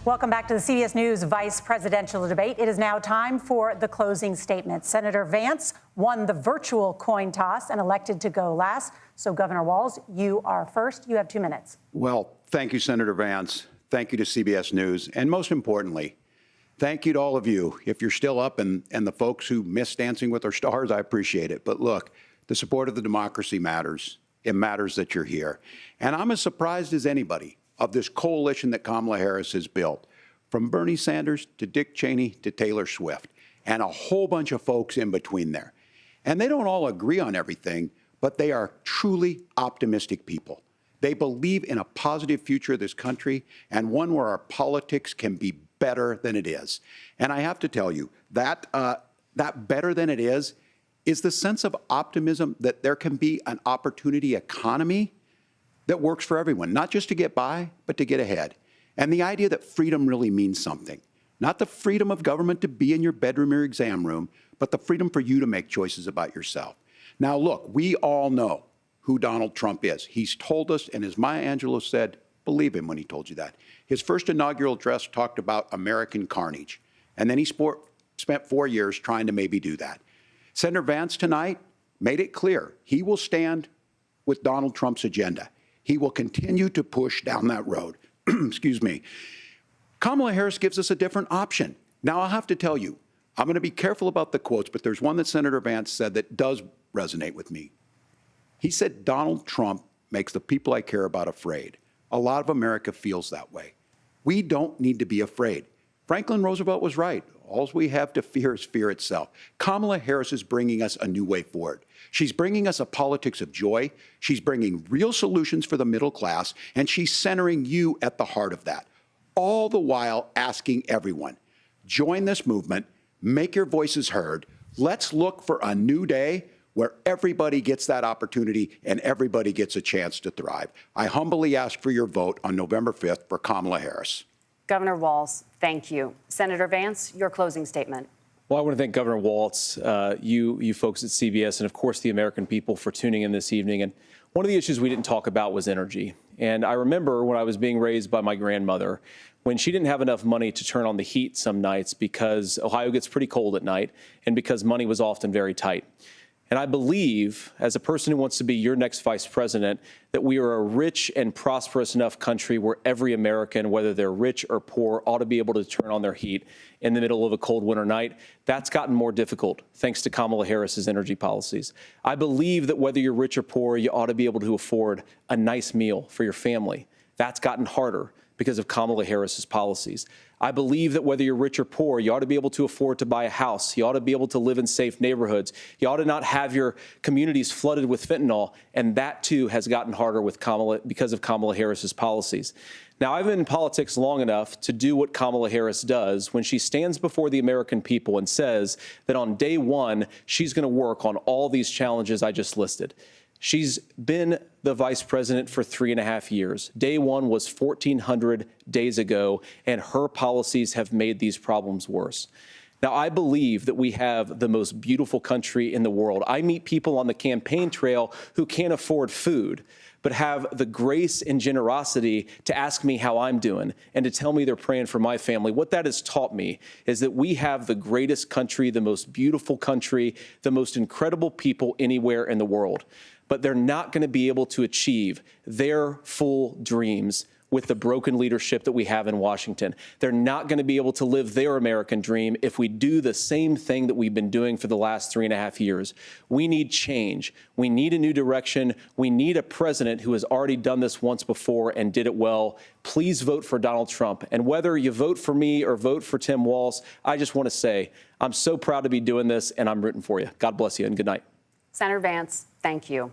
Welcome back to the CBS News Vice Presidential Debate. It is now time for the closing statement. Senator Vance won the virtual coin toss and elected to go last. So, Governor Walz, you are first. You have 2 minutes. Well, thank you, Senator Vance. Thank you to CBS News. And most importantly, thank you to all of you. If you're still up and the folks who miss Dancing with Our Stars, I appreciate it. But look, the support of the democracy matters. It matters that you're here. And I'm as surprised as anybody of this coalition that Kamala Harris has built, from Bernie Sanders to Dick Cheney to Taylor Swift, and a whole bunch of folks in between there. And they don't all agree on everything, but they are truly optimistic people. They believe in a positive future of this country and one where our politics can be better than it is. And I have to tell you, that better than it is the sense of optimism that there can be an opportunity economy that works for everyone, not just to get by, but to get ahead. And the idea that freedom really means something. Not the freedom of government to be in your bedroom or exam room, but the freedom for you to make choices about yourself. Now, look, we all know who Donald Trump is. He's told us, and as Maya Angelou said, believe him when he told you that. His first inaugural address talked about American carnage. And then he spent 4 years trying to maybe do that. Senator Vance tonight made it clear he will stand with Donald Trump's agenda. He will continue to push down that road. Excuse me. Kamala Harris gives us a different option. Now, I'll have to tell you, I'm going to be careful about the quotes, but there's one that Senator Vance said that does resonate with me. He said, Donald Trump makes the people I care about afraid. A lot of America feels that way. We don't need to be afraid. Franklin Roosevelt was right. All we have to fear is fear itself. Kamala Harris is bringing us a new way forward. She's bringing us a politics of joy. She's bringing real solutions for the middle class, and she's centering you at the heart of that. All the while asking everyone, join this movement, make your voices heard. Let's look for a new day where everybody gets that opportunity and everybody gets a chance to thrive. I humbly ask for your vote on November 5th for Kamala Harris. Governor Walz, thank you. Senator Vance, your closing statement. Well, I want to thank Governor Walz, you folks at CBS, and of course the American people for tuning in this evening. And one of the issues we didn't talk about was energy. And I remember when I was being raised by my grandmother, when she didn't have enough money to turn on the heat some nights because Ohio gets pretty cold at night and because money was often very tight. And I believe, as a person who wants to be your next vice president, that we are a rich and prosperous enough country where every American, whether they're rich or poor, ought to be able to turn on their heat in the middle of a cold winter night. That's gotten more difficult thanks to Kamala Harris's energy policies. I believe that whether you're rich or poor, you ought to be able to afford a nice meal for your family. That's gotten harder because of Kamala Harris's policies. I believe that whether you're rich or poor, you ought to be able to afford to buy a house. You ought to be able to live in safe neighborhoods. You ought to not have your communities flooded with fentanyl. And that, too, has gotten harder with because of Kamala Harris's policies. Now, I've been in politics long enough to do what Kamala Harris does when she stands before the American people and says that on day one, she's going to work on all these challenges I just listed. She's been the vice president for 3.5 years. Day one was 1,400 days ago, and her policies have made these problems worse. Now, I believe that we have the most beautiful country in the world. I meet people on the campaign trail who can't afford food, but have the grace and generosity to ask me how I'm doing and to tell me they're praying for my family. What that has taught me is that we have the greatest country, the most beautiful country, the most incredible people anywhere in the world. But they're not going to be able to achieve their full dreams with the broken leadership that we have in Washington. They're not going to be able to live their American dream if we do the same thing that we've been doing for the last 3.5 years. We need change. We need a new direction. We need a president who has already done this once before and did it well. Please vote for Donald Trump. And whether you vote for me or vote for Tim Walz, I just want to say I'm so proud to be doing this, and I'm rooting for you. God bless you, and good night. Senator Vance, thank you.